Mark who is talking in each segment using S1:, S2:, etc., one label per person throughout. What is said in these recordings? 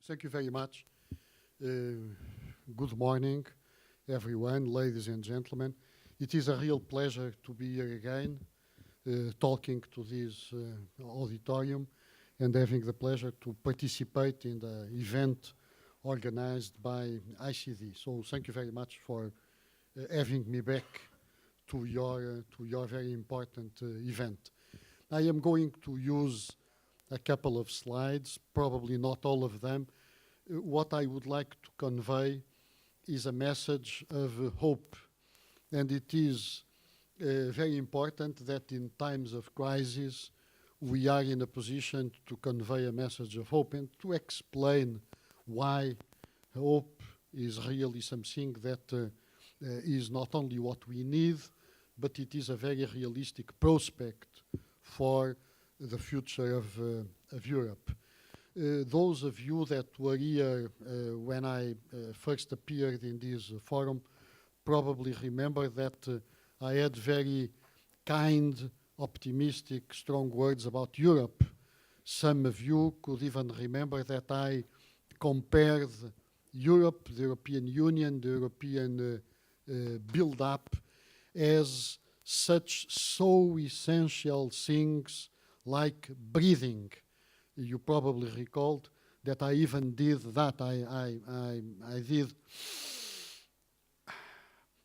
S1: Thank you very much. Good morning, everyone, ladies and gentlemen. It is a real pleasure to be here again, talking to this auditorium and having the pleasure to participate in the event organized by ICD. So thank you very much for having me back to your very important event. I am going to use a couple of slides, probably not all of them. What I would like to convey is a message of hope. And it is very important that in times of crisis, we are in a position to convey a message of hope and to explain why hope is really something that is not only what we need, but it is a very realistic prospect for the future of Europe. Those of you that were here when I first appeared in this forum probably remember that I had very kind, optimistic, strong words about Europe. Some of you could even remember that I compared Europe, the European Union, the European build-up as such so essential things like breathing. You probably recalled that I even did that. I did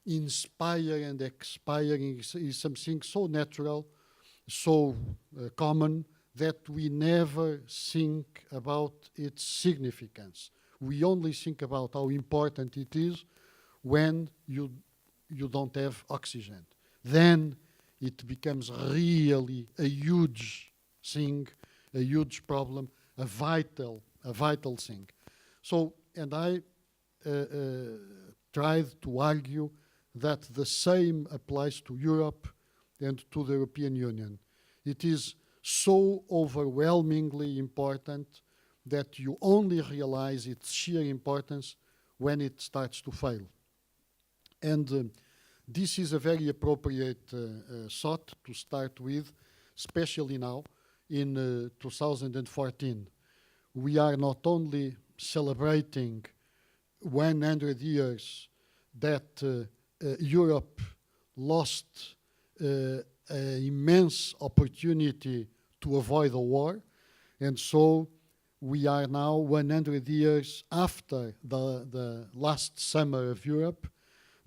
S1: inspire and expiring is something so natural, so common, that we never think about its significance. We only think about how important it is when you don't have oxygen. Then it becomes really a huge thing, a huge problem, a vital thing. So, and I tried to argue that the same applies to Europe and to the European Union. It is so overwhelmingly important that you only realize its sheer importance when it starts to fail. And this is a very appropriate thought to start with, especially now in 2014. We are not only celebrating 100 years that Europe lost an immense opportunity to avoid a war, and so we are now 100 years after the last summer of Europe,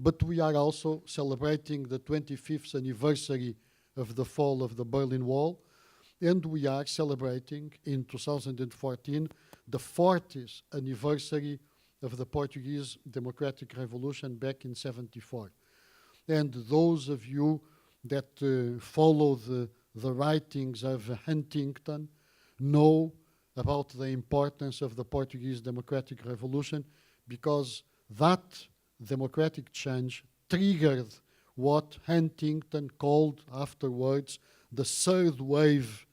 S1: but we are also celebrating the 25th anniversary of the fall of the Berlin Wall, and we are celebrating in 2014 the 40th anniversary of the Portuguese Democratic Revolution back in '74. And those of you that follow the writings of Huntington know about the importance of the Portuguese Democratic Revolution, because that democratic change triggered what Huntington called afterwards the third wave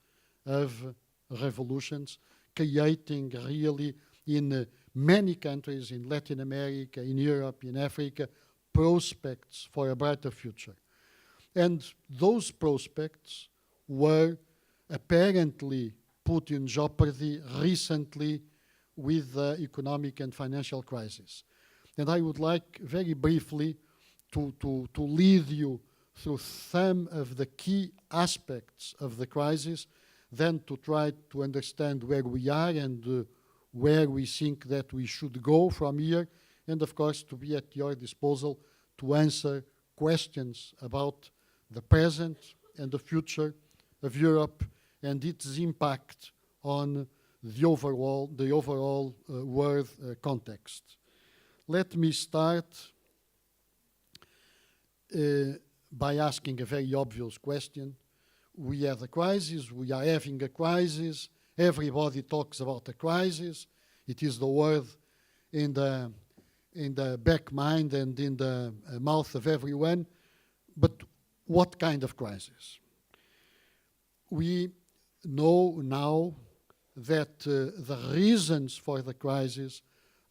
S1: of revolutions, creating really in many countries in Latin America, in Europe, in Africa, prospects for a brighter future. And those prospects were apparently put in jeopardy recently with the economic and financial crisis. And I would like very briefly to lead you through some of the key aspects of the crisis, then to try to understand where we are and where we think that we should go from here, and of course to be at your disposal to answer questions about the present and the future of Europe and its impact on the overall world context. Let me start by asking a very obvious question. We have a crisis, we are having a crisis, everybody talks about a crisis, it is the word in the back mind and in the mouth of everyone, but what kind of crisis? We know now that the reasons for the crisis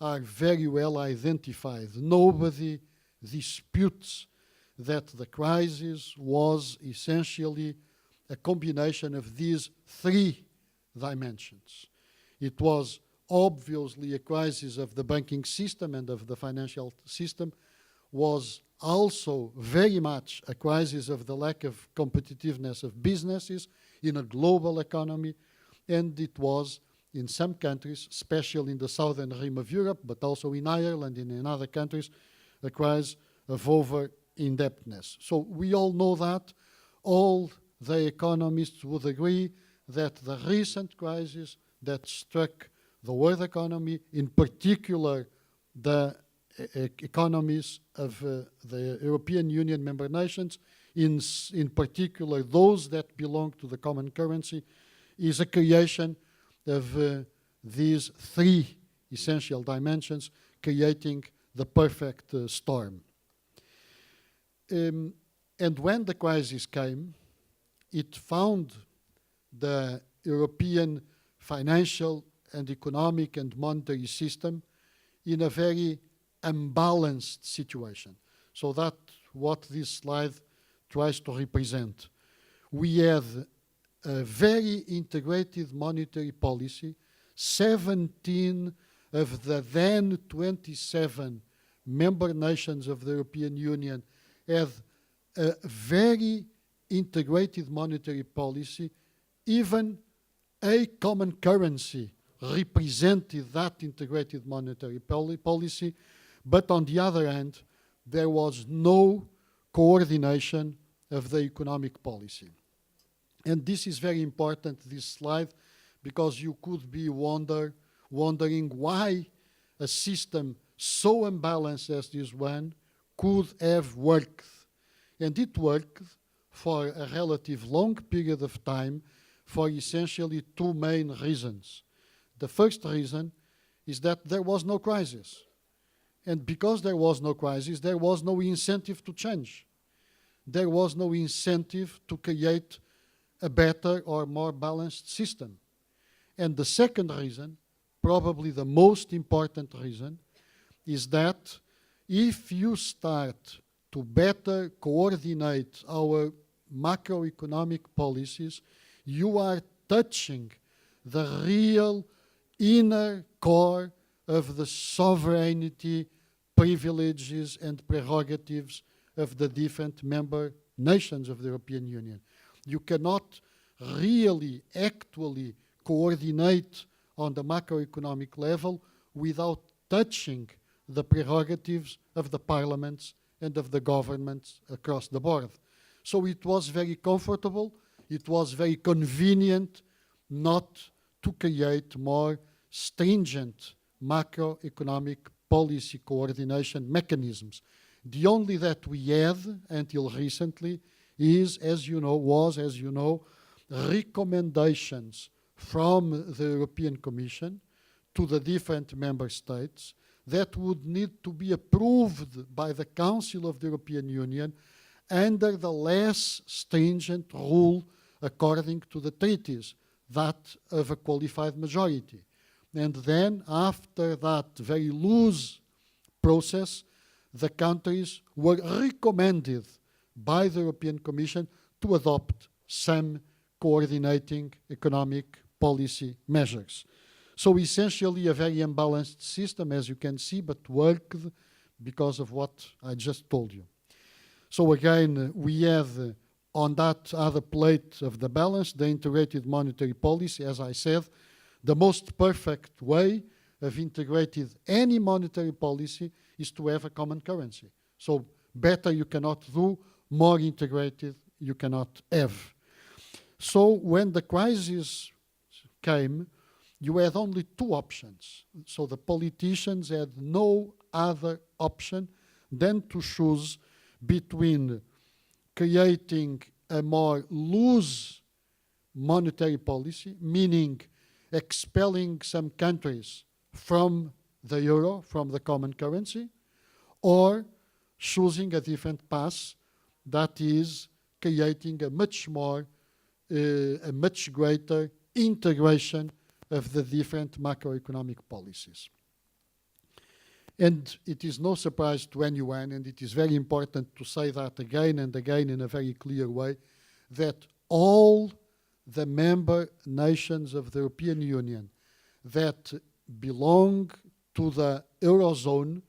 S1: are very well identified. Nobody disputes that the crisis was essentially a combination of these three dimensions. It was obviously a crisis of the banking system and of the financial system, was also very much a crisis of the lack of competitiveness of businesses in a global economy, and it was in some countries, especially in the southern rim of Europe, but also in Ireland and in other countries, a crisis of over-indebtedness. So we all know that. All the economists would agree that the recent crisis that struck the world economy, in particular the economies of the European Union member nations, in particular those that belong to the common currency, is a creation of these three essential dimensions, creating the perfect storm. And when the crisis came, it found the European financial and economic and monetary system in a very unbalanced situation. So that's what this slide tries to represent. We had a very integrated monetary policy. 17 of the then 27 member nations of the European Union had a very integrated monetary policy. Even a common currency represented that integrated monetary policy, but on the other hand, there was no coordination of the economic policy. And this is very important, this slide, because you could be wondering why a system so unbalanced as this one could have worked. And it worked for a relative long period of time for essentially two main reasons. The first reason is that there was no crisis. And because there was no crisis, there was no incentive to change. There was no incentive to create a better or more balanced system. And the second reason, probably the most important reason, is that if you start to better coordinate our macroeconomic policies, you are touching the real inner core of the sovereignty, privileges, and prerogatives of the different member nations of the European Union. You cannot really, actually coordinate on the macroeconomic level without touching the prerogatives of the parliaments and of the governments across the board. So it was very comfortable, it was very convenient not to create more stringent macroeconomic policy coordination mechanisms. The only that we had until recently is, as you know, recommendations from the European Commission to the different member states that would need to be approved by the Council of the European Union under the less stringent rule according to the treaties, that of a qualified majority. And then, after that very loose process, the countries were recommended by the European Commission to adopt some coordinating economic policy measures. So essentially a very unbalanced system, as you can see, but worked because of what I just told you. So again, we have on that other plate of the balance, the integrated monetary policy, as I said, the most perfect way of integrating any monetary policy is to have a common currency. So better you cannot do, more integrated you cannot have. So when the crisis came, you had only two options. So the politicians had no other option than to choose between creating a more loose monetary policy, meaning expelling some countries from the euro, from the common currency, or choosing a different path that is creating a much greater integration of the different macroeconomic policies. And it is no surprise to anyone, and it is very important to say that again and again in a very clear way, that all the member nations of the European Union that belong to the Eurozone,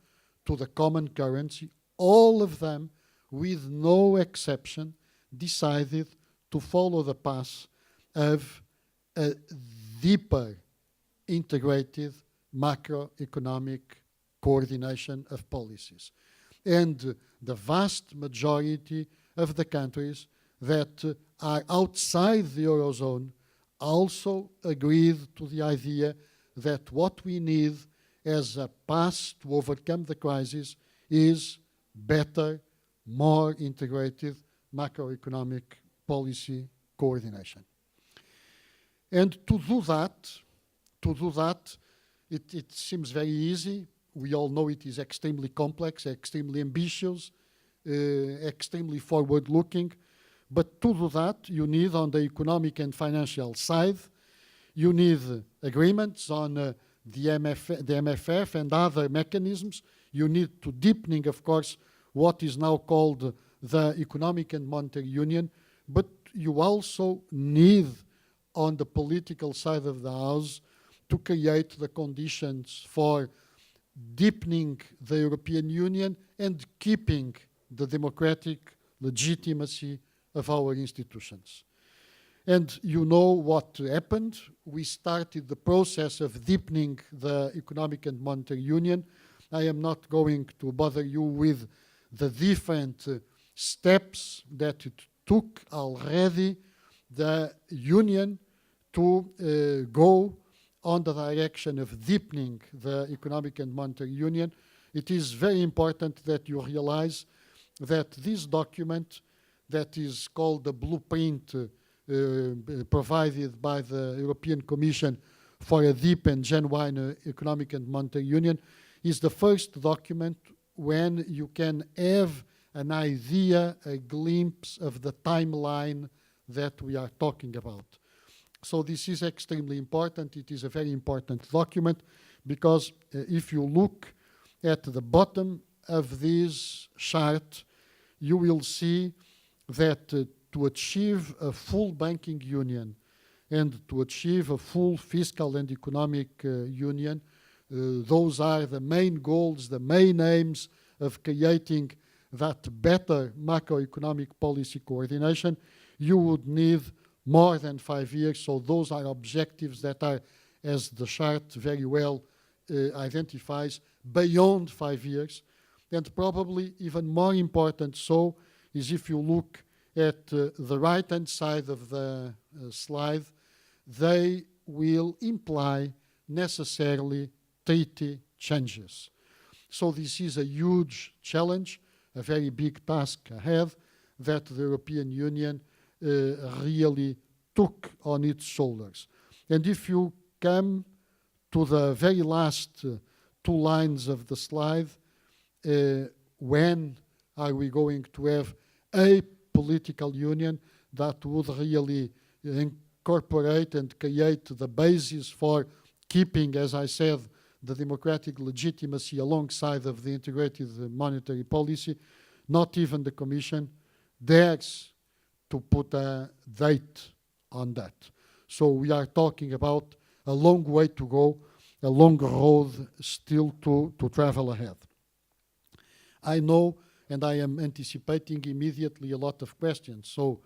S1: to the common currency, all of them, with no exception, decided to follow the path of a deeper integrated macroeconomic coordination of policies. And the vast majority of the countries that are outside the Eurozone also agreed to the idea that what we need as a path to overcome the crisis is better, more integrated macroeconomic policy coordination. And to do that, it seems very easy. We all know it is extremely complex, extremely ambitious, extremely forward-looking. But to do that, you need, on the economic and financial side, you need agreements on the MFF and other mechanisms. You need to deepening, of course, what is now called the Economic and Monetary Union. But you also need, on the political side of the house, to create the conditions for deepening the European Union and keeping the democratic legitimacy of our institutions. And you know what happened. We started the process of deepening the Economic and Monetary Union. I am not going to bother you with the different steps that it took already the Union to go on the direction of deepening the Economic and Monetary Union. It is very important that you realize that this document that is called the blueprint provided by the European Commission for a deep and genuine Economic and Monetary Union is the first document when you can have an idea, a glimpse of the timeline that we are talking about. So this is extremely important. It is a very important document because if you look at the bottom of this chart, you will see that to achieve a full banking union and to achieve a full fiscal and economic union, those are the main goals, the main aims of creating that better macroeconomic policy coordination. You would need more than 5 years, so those are objectives that are, as the chart very well identifies, beyond 5 years. And probably even more important so is if you look at the right-hand side of the slide, they will imply necessarily treaty changes. So this is a huge challenge, a very big task ahead that the European Union really took on its shoulders. And if you come to the very last 2 lines of the slide, when are we going to have a political union that would really incorporate and create the basis for keeping, as I said, the democratic legitimacy alongside of the integrated monetary policy? Not even the Commission dares to put a date on that. So we are talking about a long way to go, a long road still to travel ahead. I know, and I am anticipating immediately a lot of questions. So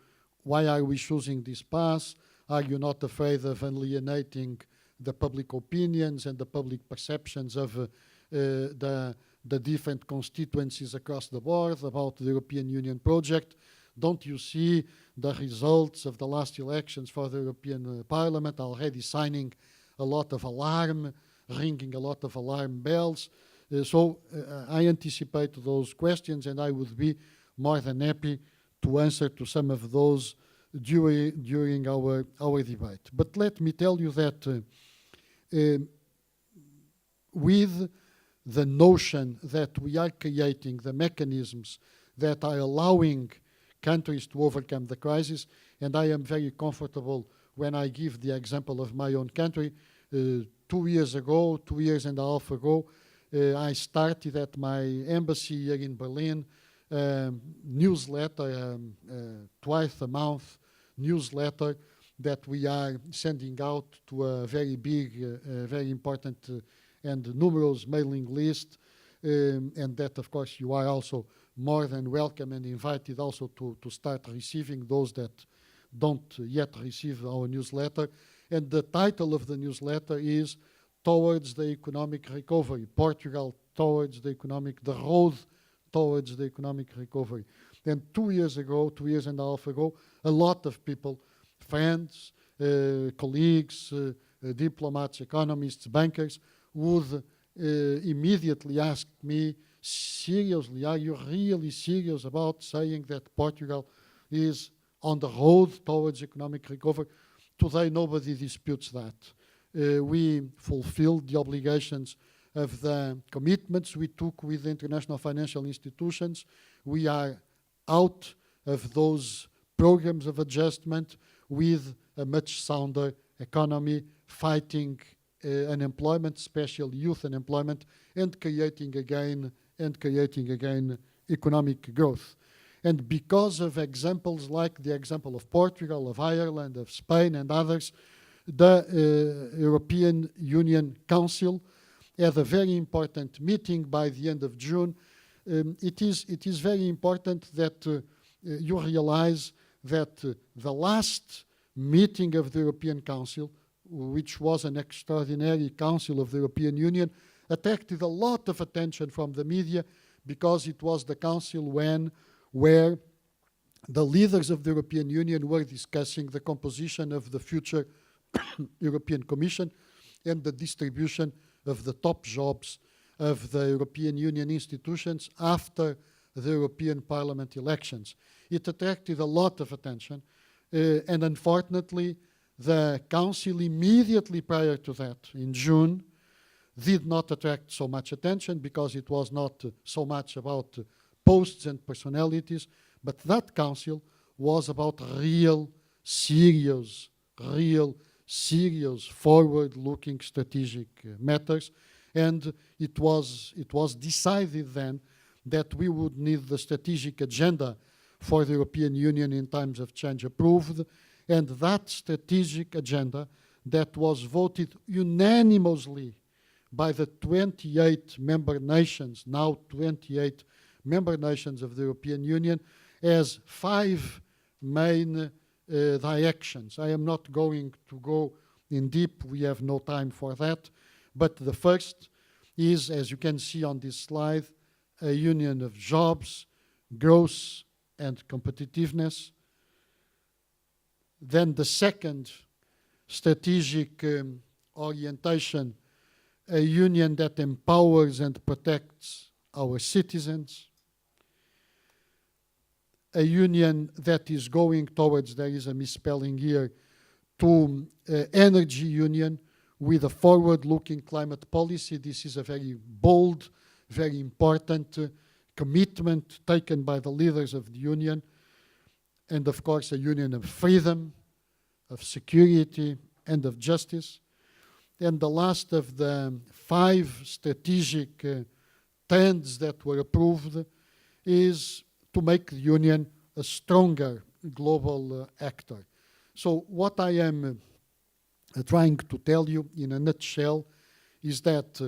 S1: why are we choosing this path? Are you not afraid of alienating the public opinions and the public perceptions of the different constituencies across the board about the European Union project? Don't you see the results of the last elections for the European Parliament already signing a lot of alarm, ringing a lot of alarm bells? So I anticipate those questions, and I would be more than happy to answer to some of those during our debate. But let me tell you that with the notion that we are creating the mechanisms that are allowing countries to overcome the crisis, and I am very comfortable when I give the example of my own country. 2 years ago, 2 years and a half ago, I started at my embassy here in Berlin newsletter, twice a month newsletter that we are sending out to a very big, very important and numerous mailing list, and that, of course, you are also more than welcome and invited also to start receiving those that don't yet receive our newsletter. And the title of the newsletter is Towards the Economic Recovery, Portugal towards the road towards the economic recovery. And 2 years ago, 2 years and a half ago, a lot of people, friends, colleagues, diplomats, economists, bankers, would immediately ask me, seriously, are you really serious about saying that Portugal is on the road towards economic recovery? Today, nobody disputes that. We fulfilled the obligations of the commitments we took with the international financial institutions. We are out of those programs of adjustment with a much sounder economy, fighting unemployment, especially youth unemployment, and creating again economic growth. And because of examples like the example of Portugal, of Ireland, of Spain, and others, the European Union Council had a very important meeting by the end of June. It is very important that you realize that the last meeting of the European Council, which was an extraordinary council of the European Union, attracted a lot of attention from the media because it was the council where the leaders of the European Union were discussing the composition of the future European Commission and the distribution of the top jobs of the European Union institutions after the European Parliament elections. It attracted a lot of attention, and unfortunately, the Council immediately prior to that, in June, did not attract so much attention because it was not so much about posts and personalities, but that Council was about real, serious, forward-looking strategic matters, and it was decided then that we would need the strategic agenda for the European Union in times of change approved, and that strategic agenda that was voted unanimously by the 28 member nations, now 28 member nations of the European Union, as 5 main directions. I am not going to go in deep, we have no time for that, but the first is, as you can see on this slide, a union of jobs, growth and competitiveness. Then the second strategic orientation, a union that empowers and protects our citizens. A union that is going towards, there is a misspelling here, to energy union with a forward-looking climate policy. This is a very bold, very important commitment taken by the leaders of the union. And of course, a union of freedom, of security, and of justice. And the last of the 5 strategic trends that were approved is to make the Union a stronger global actor. So what I am trying to tell you in a nutshell is that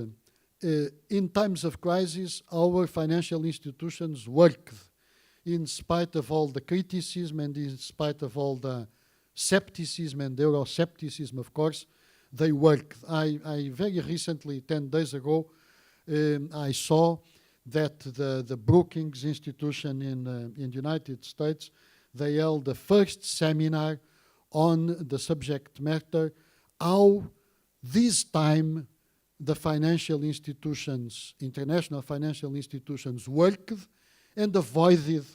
S1: in times of crisis, our financial institutions worked in spite of all the criticism and in spite of all the skepticism and Euroscepticism, of course, they worked. I very recently, 10 days ago, I saw that the Brookings Institution in the United States, they held the first seminar on the subject matter, how this time the financial institutions, international financial institutions, worked and avoided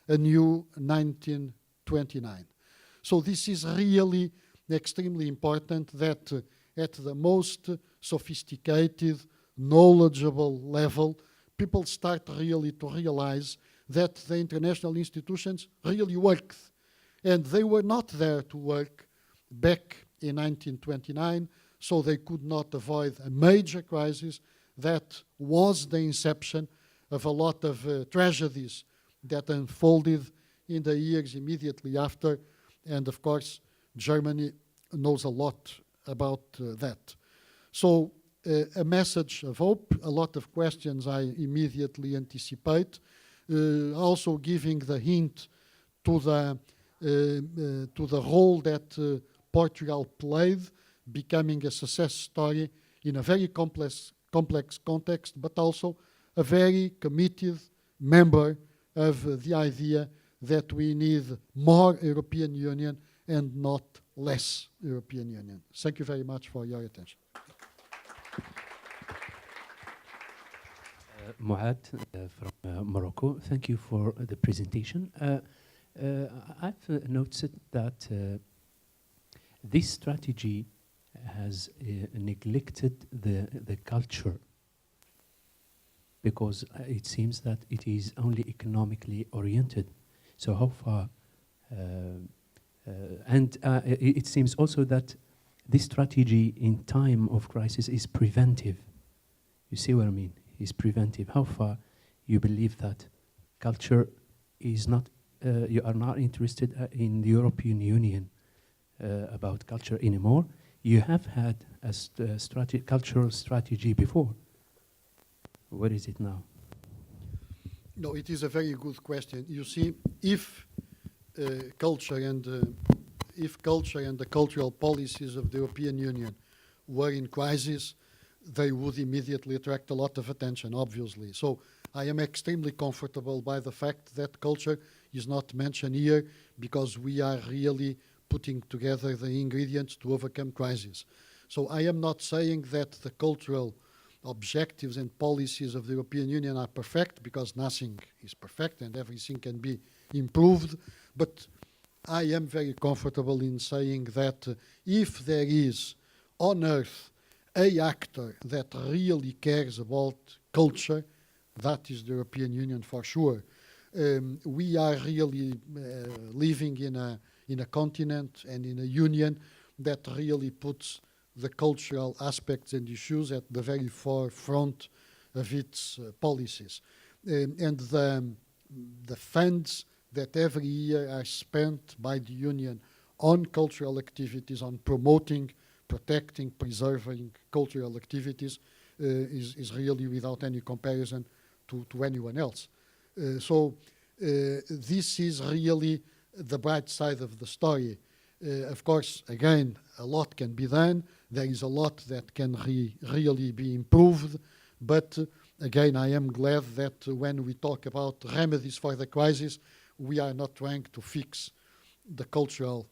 S1: a new 1929. So this is really extremely important that at the most sophisticated, knowledgeable level, people start really to realize that the international institutions really worked. And they were not there to work back in 1929, so they could not avoid a major crisis that was the inception of a lot of tragedies that unfolded in the years immediately after. And of course, Germany knows a lot about that. So a message of hope, a lot of questions I immediately anticipate, also giving the hint to the role that Portugal played, becoming a success story in a very complex context, but also a very committed member of the idea that we need more European Union and not less European Union. Thank you very much for your attention.
S2: Muad from Morocco, thank you for the presentation. I've noticed that this strategy has neglected the culture, because it seems that it is only economically oriented. So how far? It seems also that this strategy in time of crisis is preventive. You see what I mean? Is preventive. How far you believe that culture is not, you are not interested in the European Union about culture anymore? You have had a cultural strategy before. What is it now?
S1: No, it is a very good question. You see, if culture and the cultural policies of the European Union were in crisis, they would immediately attract a lot of attention, obviously. So I am extremely comfortable by the fact that culture is not mentioned here, because we are really putting together the ingredients to overcome crisis. So I am not saying that the cultural objectives and policies of the European Union are perfect, because nothing is perfect and everything can be improved. But I am very comfortable in saying that if there is on earth a actor that really cares about culture, that is the European Union for sure. We are really living in a continent and in a union that really puts the cultural aspects and issues at the very forefront of its policies. And the funds that every year are spent by the Union on cultural activities, on promoting, protecting, preserving cultural activities, is really without any comparison to anyone else. So this is really the bright side of the story. Of course, again, a lot can be done. There is a lot that can really be improved. But again, I am glad that when we talk about remedies for the crisis, we are not trying to fix the cultural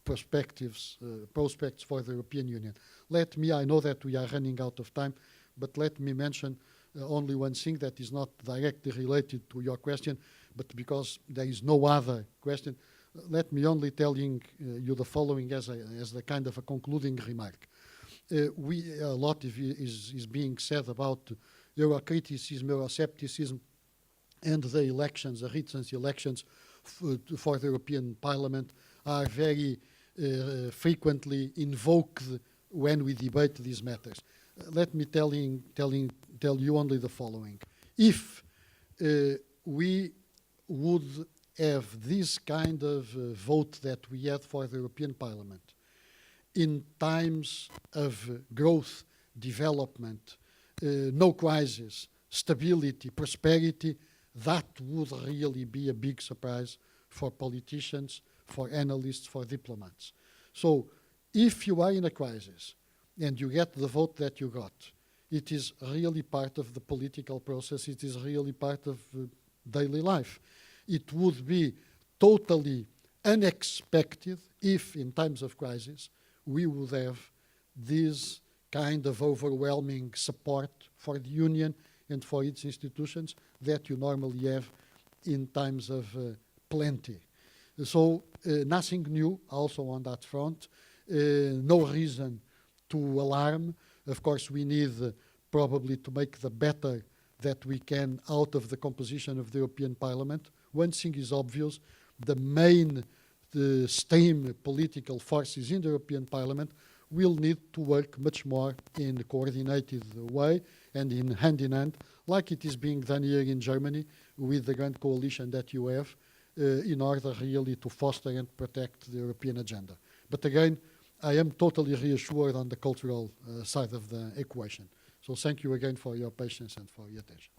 S1: prospects for the European Union. I know that we are running out of time, but let me mention only one thing that is not directly related to your question, but because there is no other question, let me only tell you the following as a kind of a concluding remark. A lot is being said about Eurocriticism, Euroscepticism, and the elections, the recent elections for the European Parliament are very frequently invoked when we debate these matters. Let me tell you only the following. If we would have this kind of vote that we had for the European Parliament in times of growth, development, no crisis, stability, prosperity, that would really be a big surprise for politicians, for analysts, for diplomats. So if you are in a crisis and you get the vote that you got, it is really part of the political process. It is really part of daily life. It would be totally unexpected if in times of crisis we would have this kind of overwhelming support for the Union and for its institutions that you normally have in times of plenty. So nothing new also on that front. No reason to alarm. Of course, we need probably to make the better that we can out of the composition of the European Parliament. One thing is obvious, the main STEAM political forces in the European Parliament will need to work much more in a coordinated way and in hand, like it is being done here in Germany with the grand coalition that you have, in order really to foster and protect the European agenda. But again, I am totally reassured on the cultural side of the equation. So thank you again for your patience and for your attention.